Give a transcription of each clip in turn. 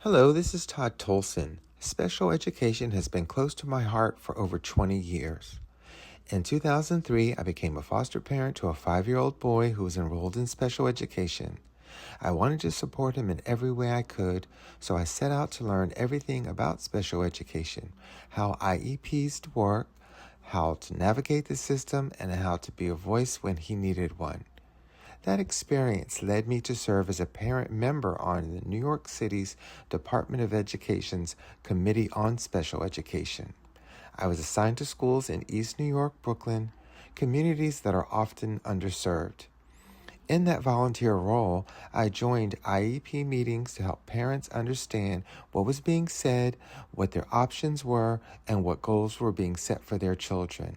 Hello, this is Todd Tolson. Special education has been close to my heart for over 20 years. In 2003, I became a foster parent to a 5-year-old boy who was enrolled in special education. I wanted to support him in every way I could, so I set out to learn everything about special education, how IEPs work, how to navigate the system, and how to be a voice when he needed one. That experience led me to serve as a parent member on the New York City's Department of Education's Committee on Special Education. I was assigned to schools in East New York, Brooklyn, communities that are often underserved. In that volunteer role, I joined IEP meetings to help parents understand what was being said, what their options were, and what goals were being set for their children.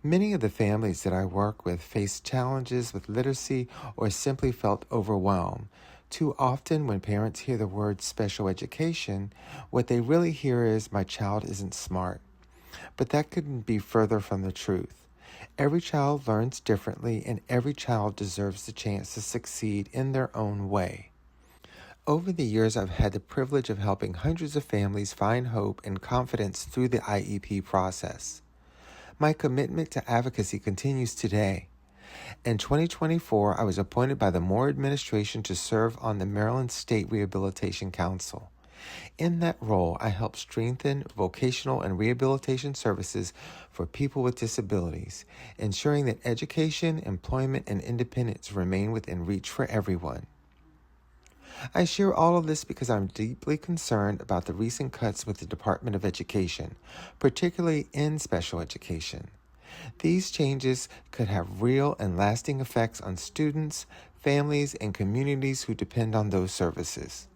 Many of the families that I work with face challenges with literacy or simply felt overwhelmed. Too often, when parents hear the word special education, what they really hear is, "My child isn't smart." But that couldn't be further from the truth. Every child learns differently, and every child deserves the chance to succeed in their own way. Over the years, I've had the privilege of helping hundreds of families find hope and confidence through the IEP process. My commitment to advocacy continues today. In 2024, I was appointed by the Moore administration to serve on the Maryland State Rehabilitation Council. In that role, I helped strengthen vocational and rehabilitation services for people with disabilities, ensuring that education, employment, and independence remain within reach for everyone. I share all of this because I'm deeply concerned about the recent cuts with the Department of Education, particularly in special education. These changes could have real and lasting effects on students, families, and communities who depend on those services.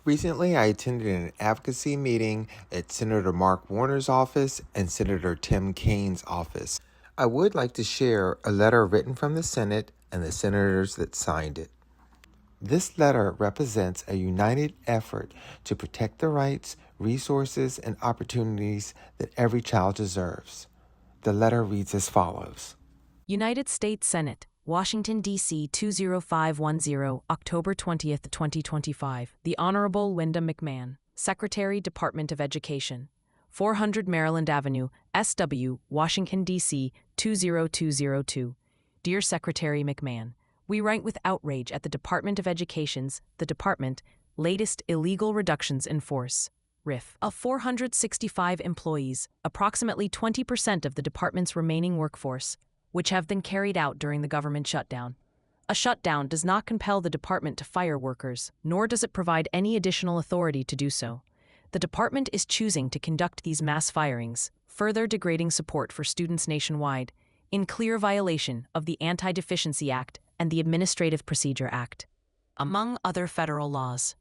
Recently, I attended an advocacy meeting at Senator Mark Warner's office and Senator Tim Kaine's office. I would like to share a letter written from the Senate and the senators that signed it. This letter represents a united effort to protect the rights, resources, and opportunities that every child deserves. The letter reads as follows. United States Senate, Washington, D.C. 20510, October 20th, 2025. The Honorable Linda McMahon, Secretary, Department of Education, 400 Maryland Avenue, S.W., Washington, D.C. 20202. Dear Secretary McMahon, we write with outrage at the Department of Education's, latest illegal reductions in force, RIF, of 465 employees, approximately 20% of the department's remaining workforce, which have been carried out during the government shutdown. A shutdown does not compel the department to fire workers, nor does it provide any additional authority to do so. The department is choosing to conduct these mass firings, further degrading support for students nationwide, in clear violation of the Anti-Deficiency Act and the Administrative Procedure Act, among other federal laws.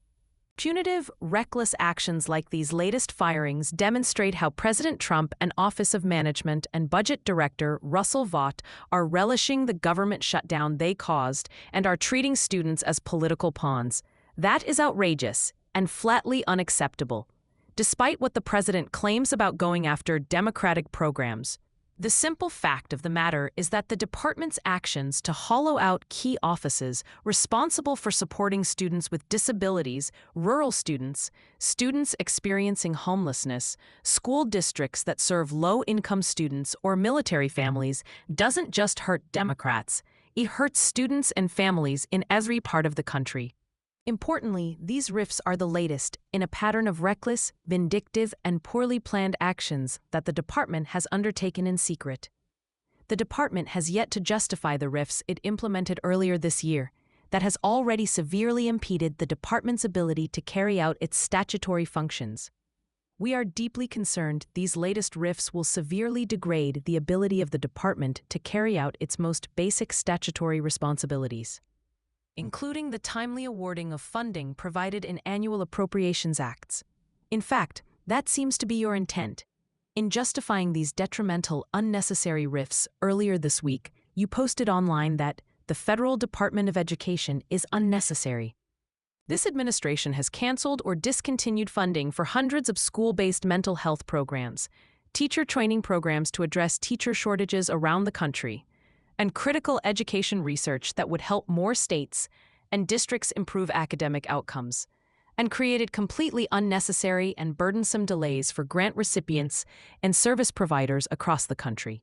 Punitive, reckless actions like these latest firings demonstrate how President Trump and Office of Management and Budget Director Russell Vought are relishing the government shutdown they caused and are treating students as political pawns. That is outrageous and flatly unacceptable. Despite what the president claims about going after democratic programs, the simple fact of the matter is that the department's actions to hollow out key offices responsible for supporting students with disabilities, rural students, students experiencing homelessness, school districts that serve low-income students, or military families doesn't just hurt Democrats. It hurts students and families in every part of the country. Importantly, these rifts are the latest in a pattern of reckless, vindictive, and poorly planned actions that the department has undertaken in secret. The department has yet to justify the rifts it implemented earlier this year that has already severely impeded the department's ability to carry out its statutory functions. We are deeply concerned these latest rifts will severely degrade the ability of the department to carry out its most basic statutory responsibilities, including the timely awarding of funding provided in annual appropriations acts. In fact, that seems to be your intent. In justifying these detrimental, unnecessary rifts earlier this week, you posted online that the Federal Department of Education is unnecessary. This administration has canceled or discontinued funding for hundreds of school-based mental health programs, teacher training programs to address teacher shortages around the country, and critical education research that would help more states and districts improve academic outcomes. and created completely unnecessary and burdensome delays for grant recipients and service providers across the country.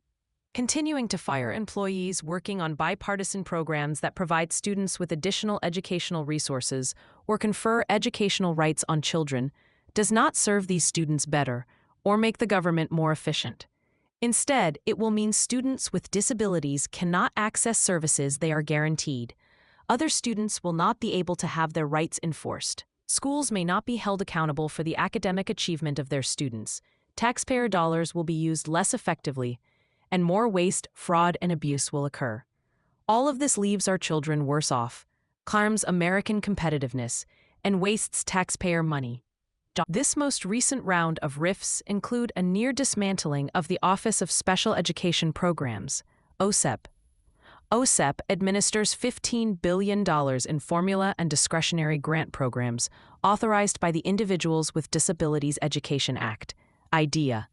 Continuing to fire employees working on bipartisan programs that provide students with additional educational resources or confer educational rights on children does not serve these students better or make the government more efficient. Instead, it will mean students with disabilities cannot access services they are guaranteed. Other students will not be able to have their rights enforced. Schools may not be held accountable for the academic achievement of their students. Taxpayer dollars will be used less effectively, and more waste, fraud, and abuse will occur. All of this leaves our children worse off, harms American competitiveness, and wastes taxpayer money. This most recent round of RIFs include a near dismantling of the Office of Special Education Programs, OSEP. OSEP administers $15 billion in formula and discretionary grant programs authorized by the Individuals with Disabilities Education Act, IDEA,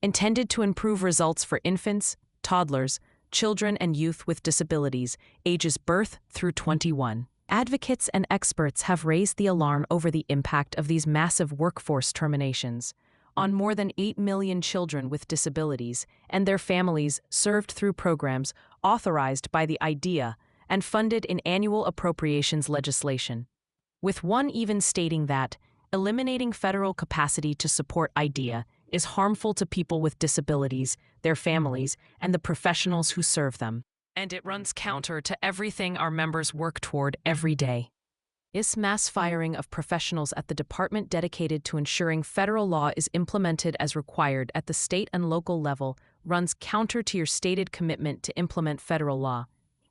intended to improve results for infants, toddlers, children, and youth with disabilities, ages birth through 21. Advocates and experts have raised the alarm over the impact of these massive workforce terminations on more than 8 million children with disabilities and their families served through programs authorized by the IDEA and funded in annual appropriations legislation, with one even stating that eliminating federal capacity to support IDEA is harmful to people with disabilities, their families, and the professionals who serve them. And it runs counter to everything our members work toward every day. This mass firing of professionals at the department dedicated to ensuring federal law is implemented as required at the state and local level runs counter to your stated commitment to implement federal law.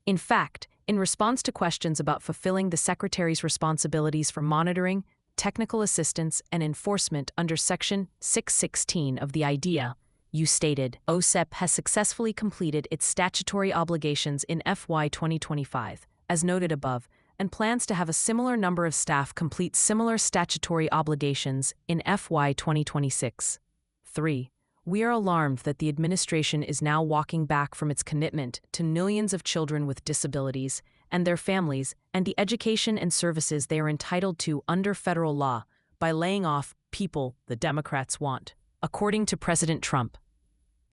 In fact, in response to questions about fulfilling the Secretary's responsibilities for monitoring, technical assistance, and enforcement under Section 616 of the IDEA, you stated, OSEP has successfully completed its statutory obligations in FY 2025, as noted above, and plans to have a similar number of staff complete similar statutory obligations in FY 2026. 3. We are alarmed that the administration is now walking back from its commitment to millions of children with disabilities and their families and the education and services they are entitled to under federal law by laying off people the Democrats want, according to President Trump.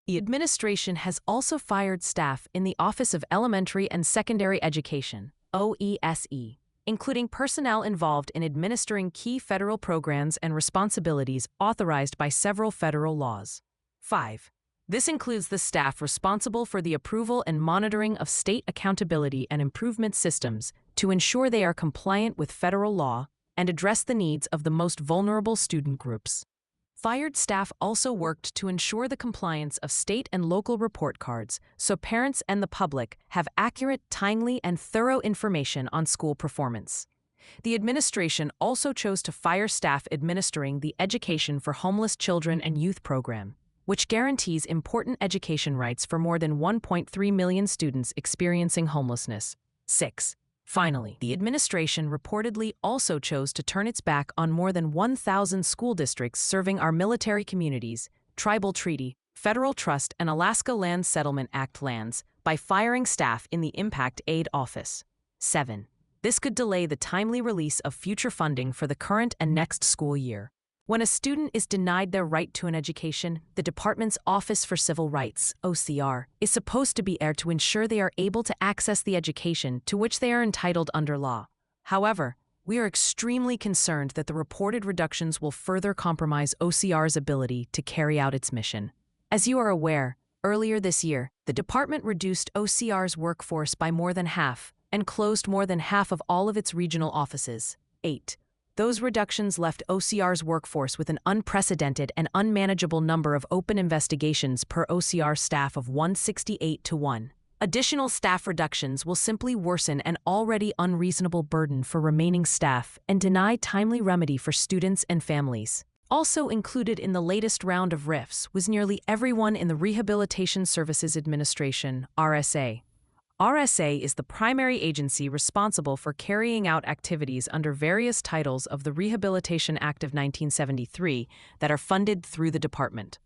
The administration has also fired staff in the Office of Elementary and Secondary Education, OESE, including personnel involved in administering key federal programs and responsibilities authorized by several federal laws. 5. This includes the staff responsible for the approval and monitoring of state accountability and improvement systems to ensure they are compliant with federal law and address the needs of the most vulnerable student groups. Fired staff also worked to ensure the compliance of state and local report cards so parents and the public have accurate, timely, and thorough information on school performance. The administration also chose to fire staff administering the Education for Homeless Children and Youth program, which guarantees important education rights for more than 1.3 million students experiencing homelessness. 6. Finally, the administration reportedly also chose to turn its back on more than 1,000 school districts serving our military communities, tribal treaty, federal trust, and Alaska Land Settlement Act lands by firing staff in the Impact Aid Office. 7. This could delay the timely release of future funding for the current and next school year. When a student is denied their right to an education, the department's Office for Civil Rights, OCR, is supposed to be there to ensure they are able to access the education to which they are entitled under law. However, we are extremely concerned that the reported reductions will further compromise OCR's ability to carry out its mission. As you are aware, earlier this year, the department reduced OCR's workforce by more than half and closed more than half of all of its regional offices. 8. Those reductions left OCR's workforce with an unprecedented and unmanageable number of open investigations per OCR staff of 168 to 1. Additional staff reductions will simply worsen an already unreasonable burden for remaining staff and deny timely remedy for students and families. Also included in the latest round of RIFs was nearly everyone in the Rehabilitation Services Administration, RSA. RSA is the primary agency responsible for carrying out activities under various titles of the Rehabilitation Act of 1973 that are funded through the department.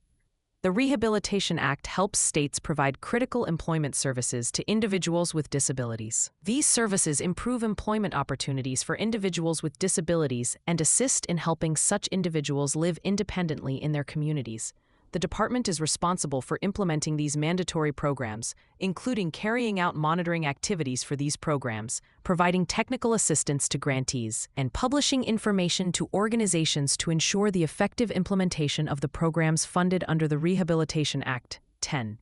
The Rehabilitation Act helps states provide critical employment services to individuals with disabilities. These services improve employment opportunities for individuals with disabilities and assist in helping such individuals live independently in their communities. The department is responsible for implementing these mandatory programs, including carrying out monitoring activities for these programs, providing technical assistance to grantees, and publishing information to organizations to ensure the effective implementation of the programs funded under the Rehabilitation Act. 10.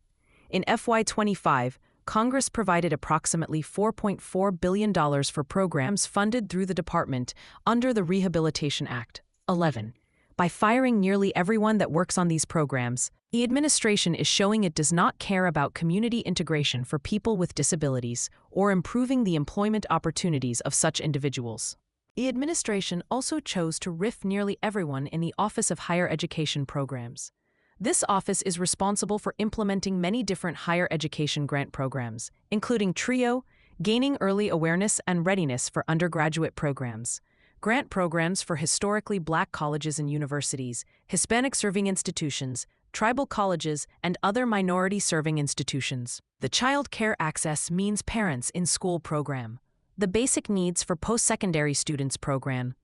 In FY25, Congress provided approximately $4.4 billion for programs funded through the department under the Rehabilitation Act. 11. By firing nearly everyone that works on these programs, the administration is showing it does not care about community integration for people with disabilities or improving the employment opportunities of such individuals. The administration also chose to RIF nearly everyone in the Office of Higher Education Programs. This office is responsible for implementing many different higher education grant programs, including TRIO, Gaining Early Awareness and Readiness for Undergraduate Programs, grant programs for historically Black colleges and universities, Hispanic-serving institutions, tribal colleges, and other minority-serving institutions. The Child Care Access Means Parents in School program, the Basic Needs for Post-Secondary Students program,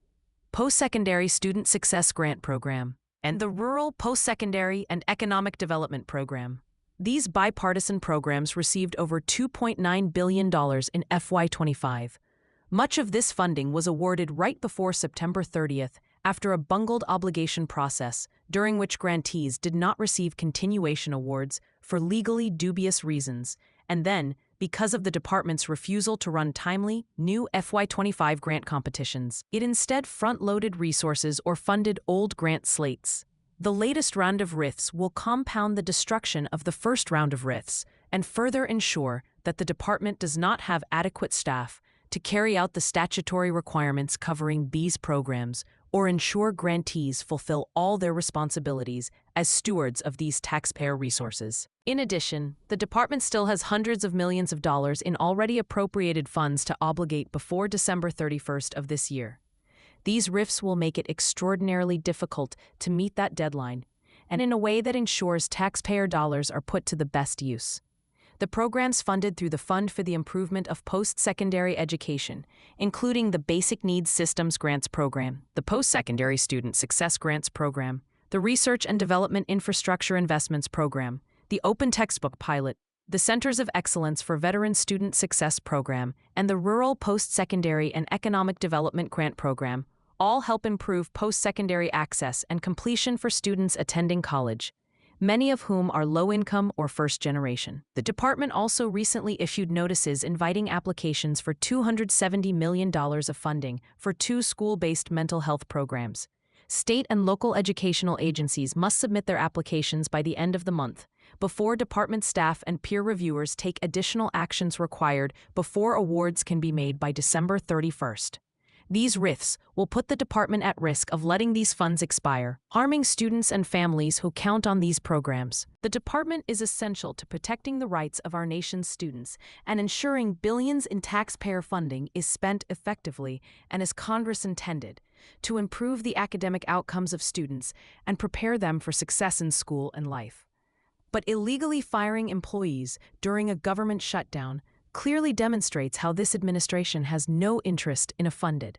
Post-Secondary Student Success Grant program, and the Rural Post-Secondary and Economic Development program. These bipartisan programs received over $2.9 billion in FY25. Much of this funding was awarded right before September 30th, after a bungled obligation process during which grantees did not receive continuation awards for legally dubious reasons, and then, because of the department's refusal to run timely, new FY25 grant competitions, it instead front-loaded resources or funded old grant slates. The latest round of RIFs will compound the destruction of the first round of RIFs and further ensure that the department does not have adequate staff to carry out the statutory requirements covering these programs or ensure grantees fulfill all their responsibilities as stewards of these taxpayer resources. In addition, the department still has hundreds of millions of dollars in already appropriated funds to obligate before December 31st of this year. These RIFs will make it extraordinarily difficult to meet that deadline, and in a way that ensures taxpayer dollars are put to the best use. The programs funded through the Fund for the Improvement of Post-Secondary Education, including the Basic Needs Systems Grants Program, the Post-Secondary Student Success Grants Program, the Research and Development Infrastructure Investments Program, the Open Textbook Pilot, the Centers of Excellence for Veteran Student Success Program, and the Rural Post-Secondary and Economic Development Grant Program, all help improve post-secondary access and completion for students attending college, many of whom are low-income or first-generation. The department also recently issued notices inviting applications for $270 million of funding for 2 school-based mental health programs. State and local educational agencies must submit their applications by the end of the month, before department staff and peer reviewers take additional actions required before awards can be made by December 31st. These RIFs will put the department at risk of letting these funds expire, harming students and families who count on these programs. The department is essential to protecting the rights of our nation's students and ensuring billions in taxpayer funding is spent effectively and as Congress intended, to improve the academic outcomes of students and prepare them for success in school and life. But illegally firing employees during a government shutdown clearly demonstrates how this administration has no interest in a funded,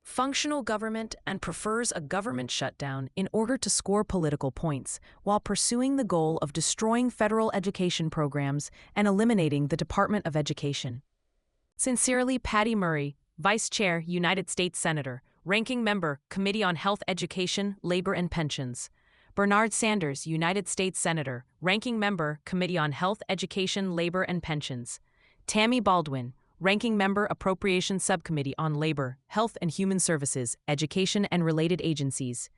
functional government and prefers a government shutdown in order to score political points while pursuing the goal of destroying federal education programs and eliminating the Department of Education. Sincerely, Patty Murray, Vice Chair, United States Senator, Ranking Member, Committee on Health, Education, Labor and Pensions. Bernard Sanders, United States Senator, Ranking Member, Committee on Health, Education, Labor and Pensions. Tammy Baldwin, Ranking Member, Appropriations Subcommittee on Labor, Health and Human Services, Education and Related Agencies.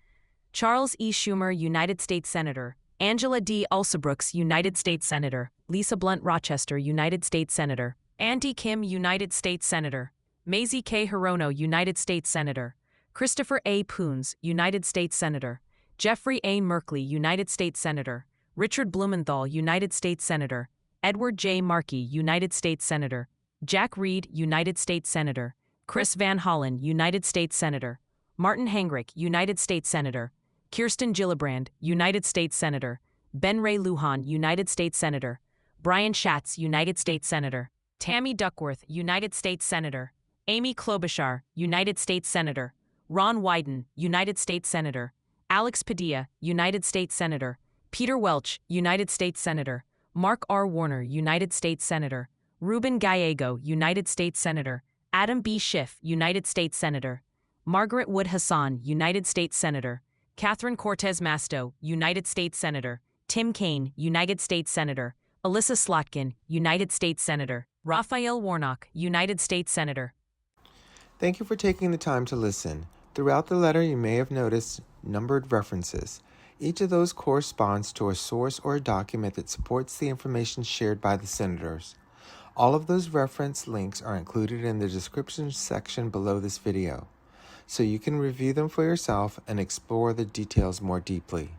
Charles E. Schumer, United States Senator. Angela D. Alsobrooks, United States Senator. Lisa Blunt Rochester, United States Senator. Andy Kim, United States Senator. Mazie K. Hirono, United States Senator. Christopher A. Poons, United States Senator. Jeffrey A. Merkley, United States Senator. Richard Blumenthal, United States Senator. Edward J. Markey, United States Senator. Jack Reed, United States Senator. Chris Van Hollen, United States Senator. Martin Heinrich, United States Senator. Kirsten Gillibrand, United States Senator; Ben Ray Lujan, United States Senator; Brian Schatz, United States Senator; Tammy Duckworth, United States Senator; Amy Klobuchar, United States Senator; Ron Wyden, United States Senator; Alex Padilla, United States Senator; Peter Welch, United States Senator; Mark R. Warner, United States Senator; Ruben Gallego, United States Senator; Adam B. Schiff, United States Senator; Margaret Wood Hassan, United States Senator; Catherine Cortez Masto, United States Senator; Tim Kaine, United States Senator; Alyssa Slotkin, United States Senator; Raphael Warnock, United States Senator. Thank you for taking the time to listen. Throughout the letter, you may have noticed numbered references. Each of those corresponds to a source or a document that supports the information shared by the senators. All of those reference links are included in the description section below this video, so you can review them for yourself and explore the details more deeply.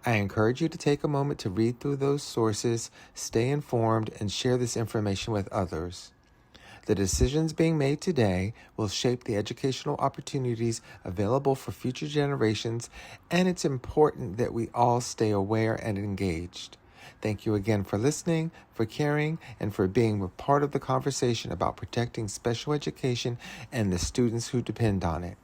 I encourage you to take a moment to read through those sources, stay informed, and share this information with others. The decisions being made today will shape the educational opportunities available for future generations, and it's important that we all stay aware and engaged. Thank you again for listening, for caring, and for being a part of the conversation about protecting special education and the students who depend on it.